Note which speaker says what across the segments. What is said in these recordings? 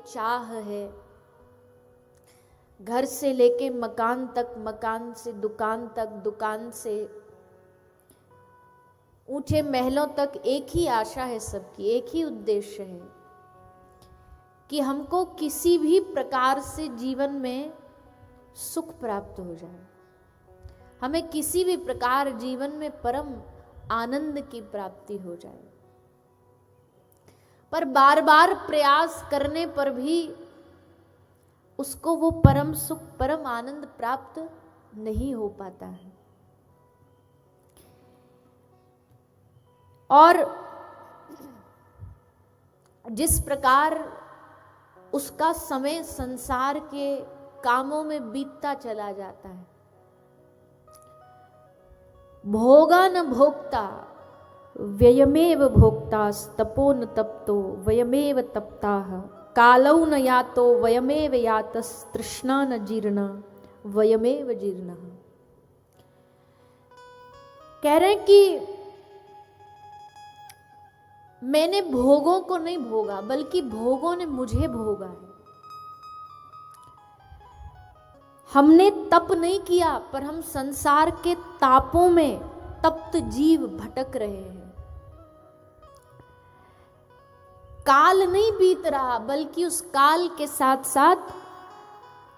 Speaker 1: चाह है, घर से लेके मकान तक, मकान से दुकान तक, दुकान से ऊंचे महलों तक एक ही आशा है सबकी, एक ही उद्देश्य है कि हमको किसी भी प्रकार से जीवन में सुख प्राप्त हो जाए, हमें किसी भी प्रकार जीवन में परम आनंद की प्राप्ति हो जाए। पर बार बार प्रयास करने पर भी उसको वो परम सुख, परम आनंद प्राप्त नहीं हो पाता है। और जिस प्रकार उसका समय संसार के कामों में बीतता चला जाता है, भोगा न भोक्ता व्ययमेव भोक्तास्तपो न तप्तो वयमेव तप्ताः, कालौ न यातो वयमेव यातस्तृष्णा न जीर्णा वयमेव जीर्णः। कह रहे हैं कि मैंने भोगों को नहीं भोगा, बल्कि भोगों ने मुझे भोगा है। हमने तप नहीं किया, पर हम संसार के तापों में तप्त जीव भटक रहे हैं। काल नहीं बीत रहा, बल्कि उस काल के साथ साथ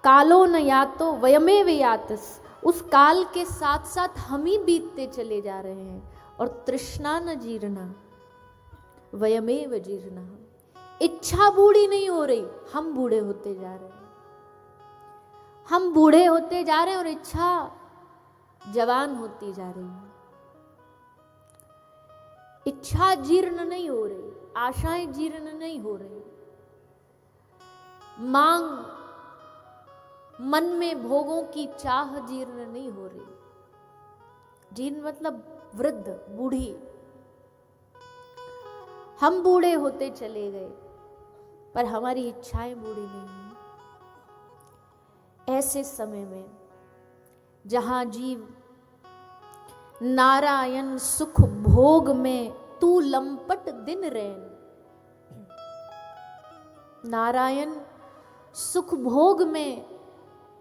Speaker 1: कालो न यातो वयमेव यातस, उस काल के साथ साथ हम ही बीतते चले जा रहे हैं। और तृष्णा न जीर्णा वयमेव जीर्णा, इच्छा बूढ़ी नहीं हो रही, हम बूढ़े होते जा रहे हैं। हम बूढ़े होते जा रहे हैं और इच्छा जवान होती जा रही है। इच्छा जीर्ण नहीं हो रही, आशाएं जीर्ण नहीं हो रही, मांग, मन में भोगों की चाह जीर्ण नहीं हो रही। जीर्ण मतलब वृद्ध, बूढ़ी। हम बूढ़े होते चले गए, पर हमारी इच्छाएं बूढ़ी नहीं हुई। ऐसे समय में जहां जीव नारायण सुख भोग में तू लंपट दिन रैन, नारायण सुख भोग में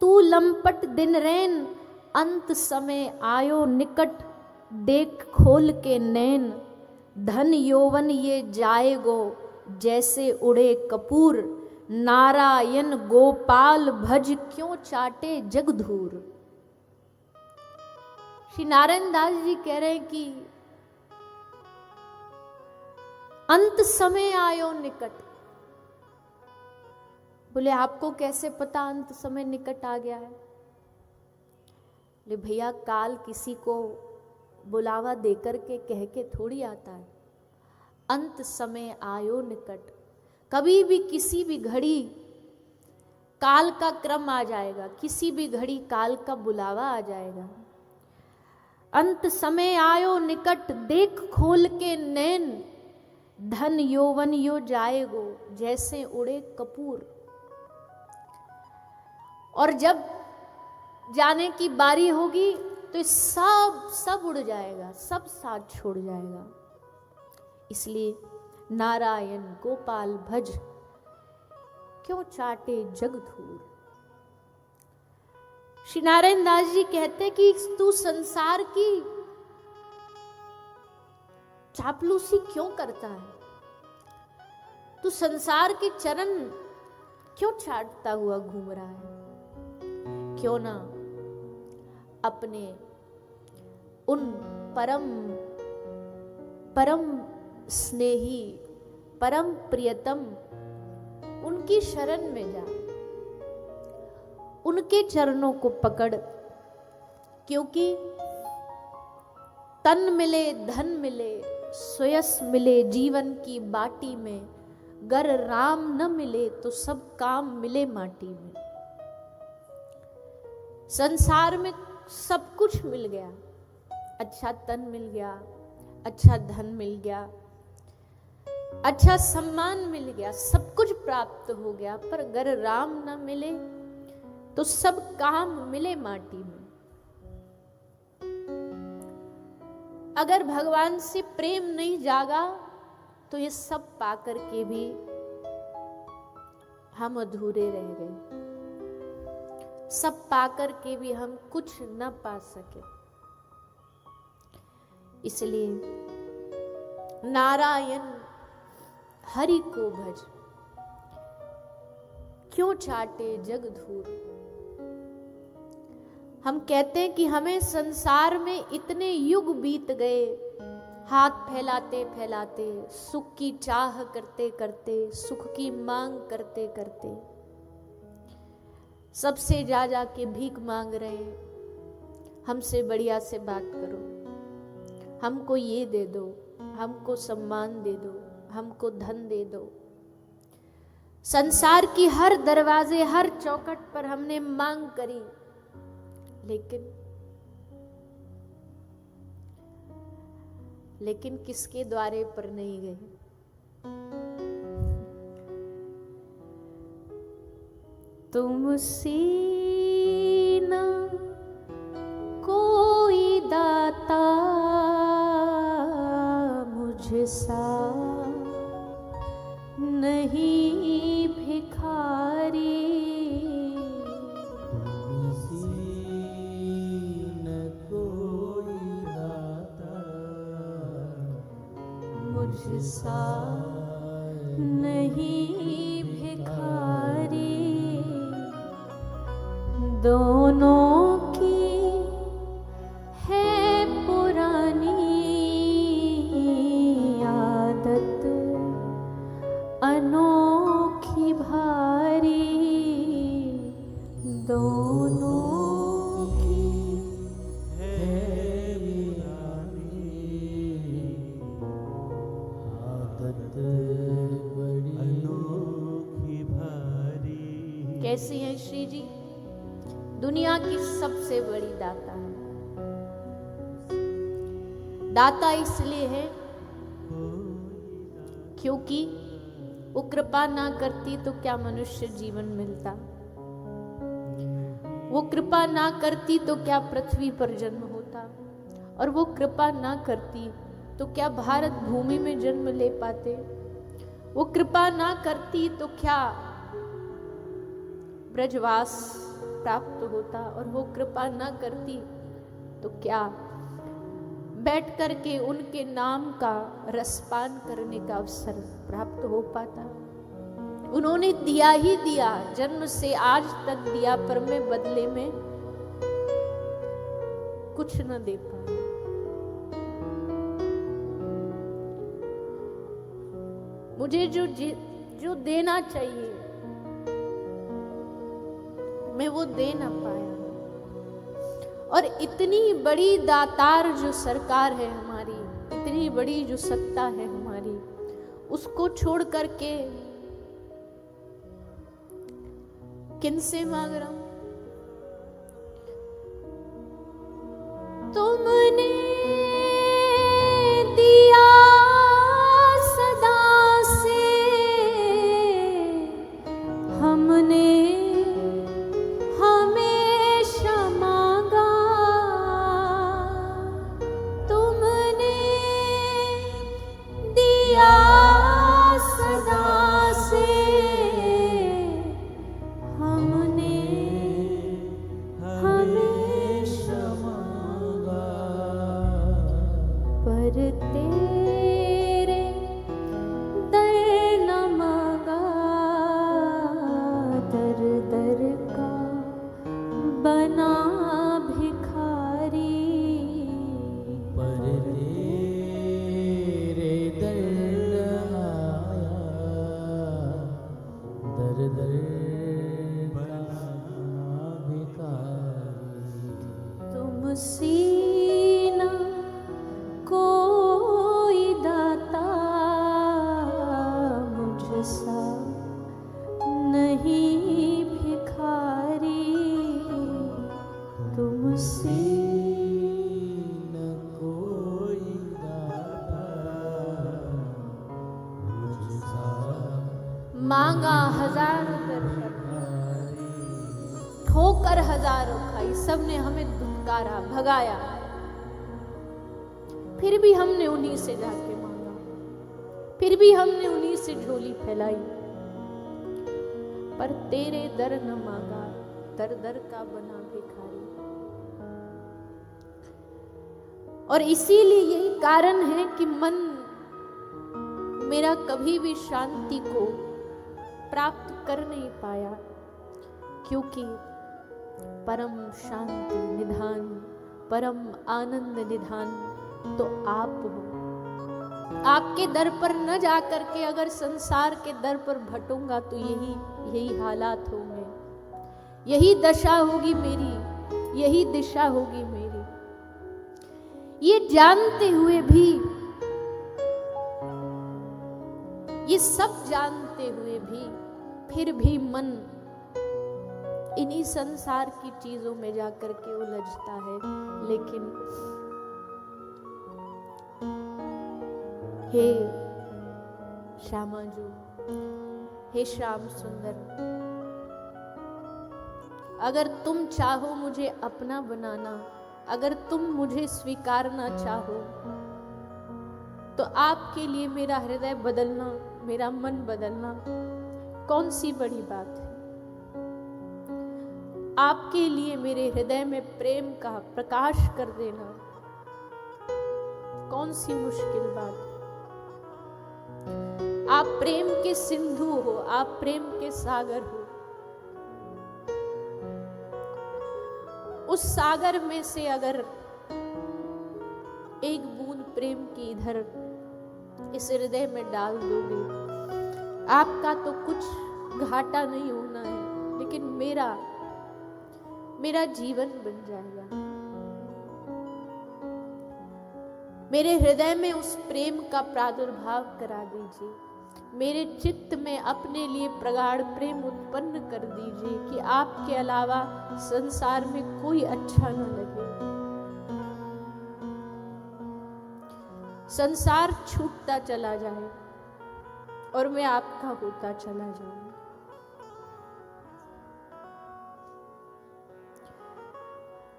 Speaker 1: तू लंपट दिन रैन, अंत समय आयो निकट देख खोल के नैन, धन यौवन ये जाएगो जैसे उड़े कपूर, नारायण गोपाल भज क्यों चाटे जगधूर। श्री नारायण दास जी कह रहे हैं कि अंत समय आयो निकट। बोले आपको कैसे पता अंत समय निकट आ गया है? बोले भैया काल किसी को बुलावा देकर के कह के थोड़ी आता है। अंत समय आयो निकट, कभी भी किसी भी घड़ी काल का क्रम आ जाएगा, किसी भी घड़ी काल का बुलावा आ जाएगा। अंत समय आयो निकट देख खोल के नैन, धन यौवन यो जाएगो जैसे उड़े कपूर। और जब जाने की बारी होगी तो सब उड़ जाएगा, सब साथ छोड़ जाएगा। इसलिए नारायण गोपाल भज क्यों चाटे जगधूर। श्री नारायण दास जी कहते कि तू संसार की चापलूसी क्यों करता है, तू संसार के चरण क्यों चाटता हुआ घूम रहा है। क्यों ना अपने उन परम स्नेही, परम प्रियतम उनकी शरण में जा, उनके चरणों को पकड़। क्योंकि तन मिले धन मिले सुयस मिले जीवन की बाटी में, गर राम न मिले तो सब काम मिले माटी में। संसार में सब कुछ मिल गया, अच्छा तन मिल गया, अच्छा धन मिल गया, अच्छा सम्मान मिल गया, सब कुछ प्राप्त हो गया, पर अगर राम न मिले तो सब काम मिले माटी में। अगर भगवान से प्रेम नहीं जागा तो ये सब पाकर के भी हम अधूरे रह गए। सब पाकर के भी हम कुछ न पा सके। इसलिए नारायण हरि को भज, क्यों चाटे जग धूर। हम कहते हैं कि हमें संसार में इतने युग बीत गए, हाथ फैलाते फैलाते, सुख की चाह करते करते, सुख की मांग करते करते, सबसे जा जा के भीख मांग रहे हैं, हमसे बढ़िया से बात करो, हमको ये दे दो, हमको सम्मान दे दो, हमको धन दे दो। संसार की हर दरवाजे, हर चौखट पर हमने मांग करी, लेकिन किसके द्वारे पर नहीं गए। तुमसे न कोई दाता मुझसा नहीं भिखारी। मुझसा नहीं भिखारी, दोनों की है पुरानी आदत, अनोखी भारी, दोनों की है
Speaker 2: अनोखी भारी।
Speaker 1: कैसी है श्री जी? दुनिया की सबसे बड़ी दाता है। दाता इसलिए है क्योंकि वो कृपा ना करती तो क्या मनुष्य जीवन मिलता, वो कृपा ना करती तो क्या पृथ्वी पर जन्म होता, और वो कृपा ना करती तो क्या भारत भूमि में जन्म ले पाते, वो कृपा ना करती तो क्या ब्रजवास प्राप्त होता, और वो कृपा ना करती तो क्या बैठ करके उनके नाम का रसपान करने का अवसर प्राप्त हो पाता। उन्होंने दिया ही दिया, जन्म से आज तक दिया, पर मैं बदले में कुछ न दे पाया। मुझे जो देना चाहिए मैं वो दे ना पाया। और इतनी बड़ी दातार जो सरकार है हमारी, इतनी बड़ी जो सत्ता है हमारी, उसको छोड़ करके किनसे मांग रहा हूं? तुमने दिया सदा से, हमने हमेशा मांगा, तुमने दिया सदा से, हमने हमेशा मांगा, पर तेरे दर न मांगा, दर दर का बना भिखारी,
Speaker 2: पर तेरे दर आया, दर दर बना भिखारी।
Speaker 1: तुमसे न कोई दाता मुझसा नहीं भिखारी, तुमसे
Speaker 2: न कोई दाता मुझसा
Speaker 1: मांगा हजारों
Speaker 2: भिखारी।
Speaker 1: ठोकर हजारों खाई, सबने हमें धुतकारा, भगाया, फिर भी हमने उन्हीं से जाके मांगा, फिर भी हमने उन्हीं से झोली फैलाई। पर तेरे दर न मांगा, दर दर का बना भिखारी। और इसीलिए यही कारण है कि मन मेरा कभी भी शांति को प्राप्त कर नहीं पाया, क्योंकि परम शांति निधान, परम आनंद निधान तो आप हो। आपके दर पर न जाकर के अगर संसार के दर पर भटूंगा तो यही हालात होंगे, यही दशा होगी मेरी, यही दिशा होगी मेरी। ये जानते हुए भी, ये सब जानते हुए भी, फिर भी मन इन्हीं संसार की चीजों में जाकर के उलझता है। लेकिन हे श्यामाजू, हे श्याम सुंदर, अगर तुम चाहो मुझे अपना बनाना, अगर तुम मुझे स्वीकारना चाहो, तो आपके लिए मेरा हृदय बदलना, मेरा मन बदलना कौन सी बड़ी बात है। आपके लिए मेरे हृदय में प्रेम का प्रकाश कर देना कौन सी मुश्किल बात है। आप प्रेम के सिंधु हो, आप प्रेम के सागर हो। उस सागर में से अगर एक बूंद प्रेम की इधर इस हृदय में डाल दोगे, आपका तो कुछ घाटा नहीं होना है, लेकिन मेरा जीवन बन जाएगा। मेरे हृदय में उस प्रेम का प्रादुर्भाव करा दीजिए, मेरे चित्त में अपने लिए प्रगाढ़ प्रेम उत्पन्न कर दीजिए कि आपके अलावा संसार में कोई अच्छा न लगे। संसार छूटता चला जाए और मैं आपका होता चला जाऊं।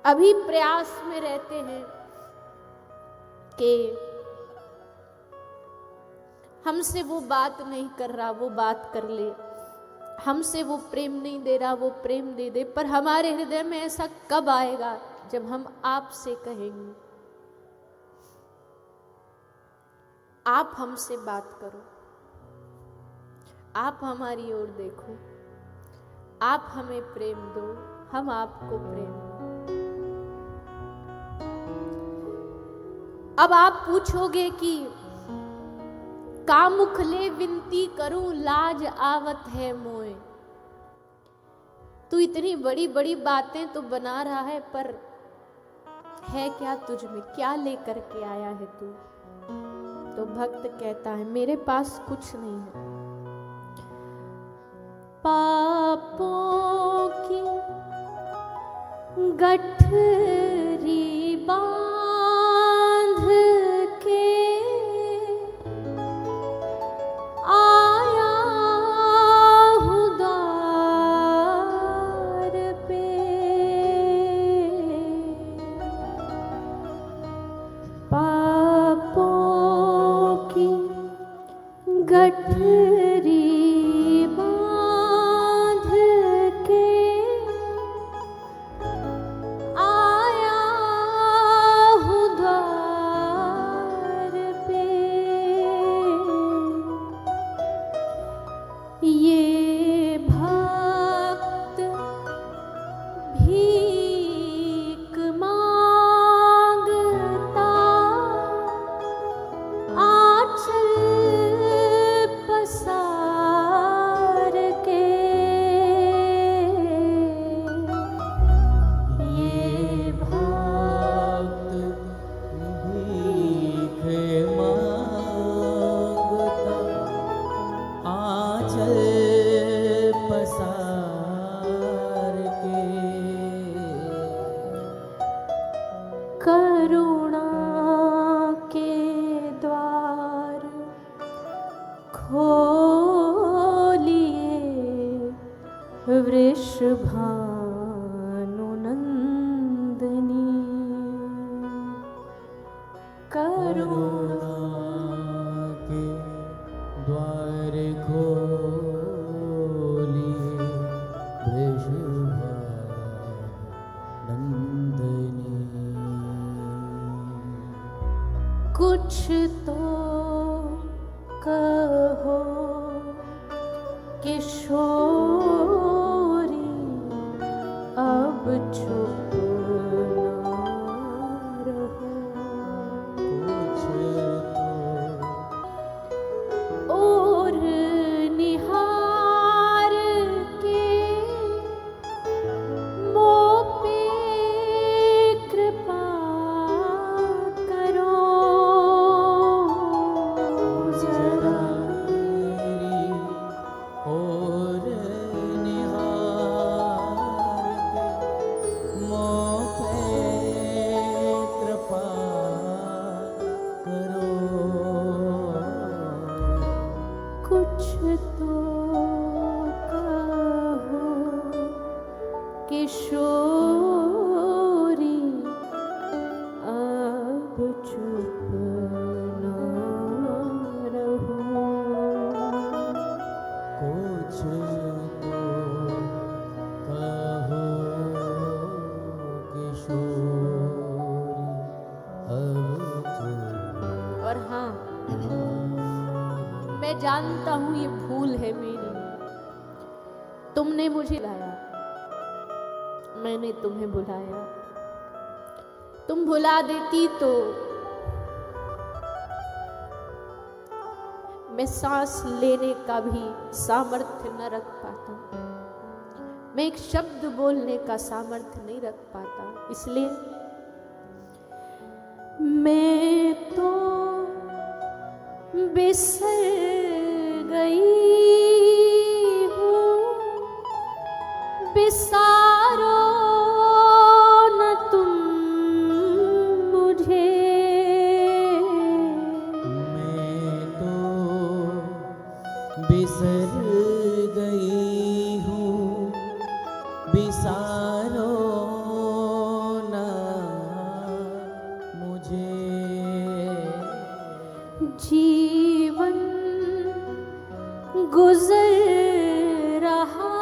Speaker 1: अभी प्रयास में रहते हैं कि हमसे वो बात नहीं कर रहा, वो बात कर ले, हमसे वो प्रेम नहीं दे रहा, वो प्रेम दे दे। पर हमारे हृदय में ऐसा कब आएगा जब हम आपसे कहेंगे, आप हमसे बात करो, आप हमारी ओर देखो, आप हमें प्रेम दो, हम आपको प्रेम दो। अब आप पूछोगे कि कामुख ले विनती करूं, लाज आवत है मोए। तू इतनी बड़ी बड़ी बातें तो बना रहा है, पर है क्या तुझ में, क्या लेकर के आया है तू? तो भक्त कहता है मेरे पास कुछ नहीं है। पापों की गठरी बांध के आया हूँ द्वार पे, पापों की गठरी बांध के आया हूँ द्वार पे। ये भक्त भीख मांगता आंचल पसार के, ये
Speaker 2: भक्त भीख मांगता आंचल पसार के,
Speaker 1: करुणा के द्वार खोलिए वृषभानु नंदनी। करुणा
Speaker 2: करुणा के द्वार खोलिए
Speaker 1: कुछ तो कहो किशोरी, अब चुप ना रहो।
Speaker 2: कुछ
Speaker 1: और निहार के मोह पे कृपा करो
Speaker 2: जरा
Speaker 1: जरा।
Speaker 2: मेरी और निहार के मोह पे कृपा करो।
Speaker 1: कुछ तो कहो किशोरी, अब चुप ना रहो।
Speaker 2: कुछ तो कहो किशोरी, अब चुप
Speaker 1: और हाँ, मैं जानता हूं ये भूल है मेरी। तुमने मुझे बुलाया, मैंने तुम्हें बुलाया। तुम भुला देती तो मैं सांस लेने का भी सामर्थ्य न रख पाता, मैं एक शब्द बोलने का सामर्थ्य नहीं रख पाता। इसलिए मैं तो बिसर गई हूँ, बिसारो न तुम मुझे।
Speaker 2: मैं तो बिसर गई हूँ, बिसारो ना मुझे।
Speaker 1: जीवन गुजर रहा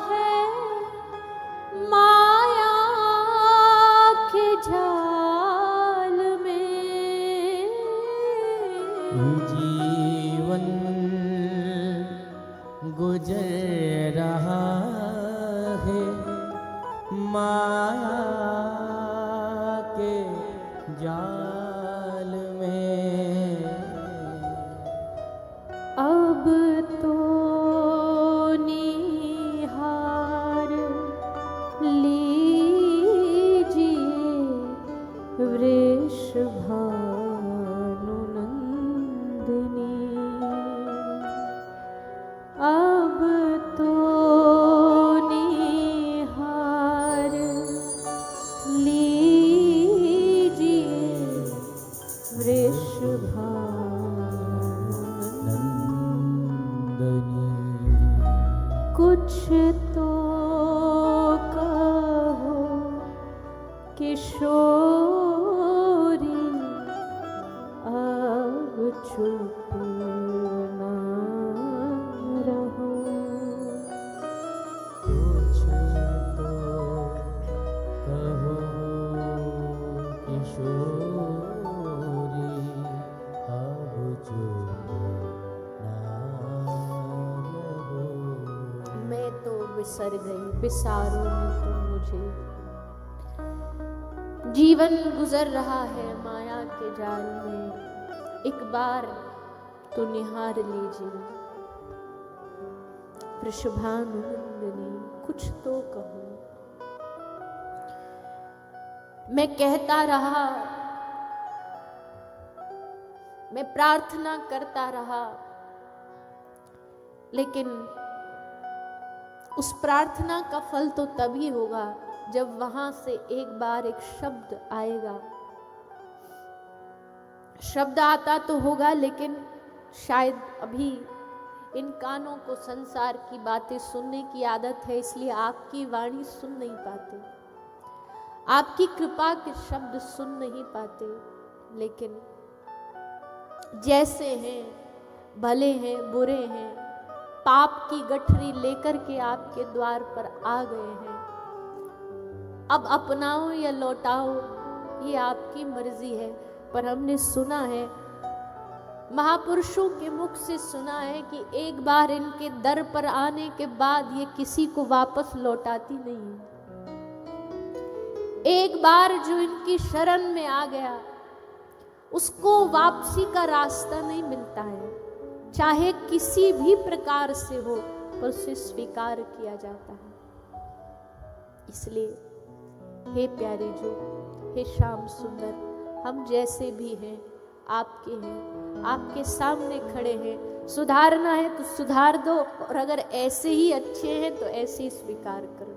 Speaker 1: है माया के जाल में।
Speaker 2: जीवन गुजर रहा है माया के जाल में।
Speaker 1: अब तो निहार लीजिए वृषभानु नंदिनी। अब तो निहार लीजिए वृषभानु।
Speaker 2: नंदनी
Speaker 1: कुछ तो कहो किशोरी, अब चुप ना रहो।
Speaker 2: कुछ तो कहो किशोरी, अब चुप ना रहो।
Speaker 1: मैं तो बिसर गई, बिसारो न तुम मुझे। जीवन गुजर रहा है माया के जाल में, एक बार तो निहार लीजिए वृषभानुनंदिनी। कुछ तो कहो। मैं कहता रहा, मैं प्रार्थना करता रहा, लेकिन उस प्रार्थना का फल तो तभी होगा जब वहां से एक बार एक शब्द आएगा। शब्द आता तो होगा, लेकिन शायद अभी इन कानों को संसार की बातें सुनने की आदत है, इसलिए आपकी वाणी सुन नहीं पाते, आपकी कृपा के शब्द सुन नहीं पाते। लेकिन जैसे हैं, भले हैं, बुरे हैं, पाप की गठरी लेकर के आपके द्वार पर आ गए हैं। अब अपनाओ या लौटाओ, ये आपकी मर्जी है। पर हमने सुना है, महापुरुषों के मुख से सुना है कि एक बार इनके दर पर आने के बाद ये किसी को वापस लौटाती नहीं है। एक बार जो इनकी शरण में आ गया उसको वापसी का रास्ता नहीं मिलता है, चाहे किसी भी प्रकार से हो, पर उसे स्वीकार किया जाता है। इसलिए हे प्यारे जो, हे श्याम सुंदर, हम जैसे भी हैं आपके हैं, आपके सामने खड़े हैं। सुधारना है तो सुधार दो, और अगर ऐसे ही अच्छे हैं तो ऐसे ही स्वीकार करो।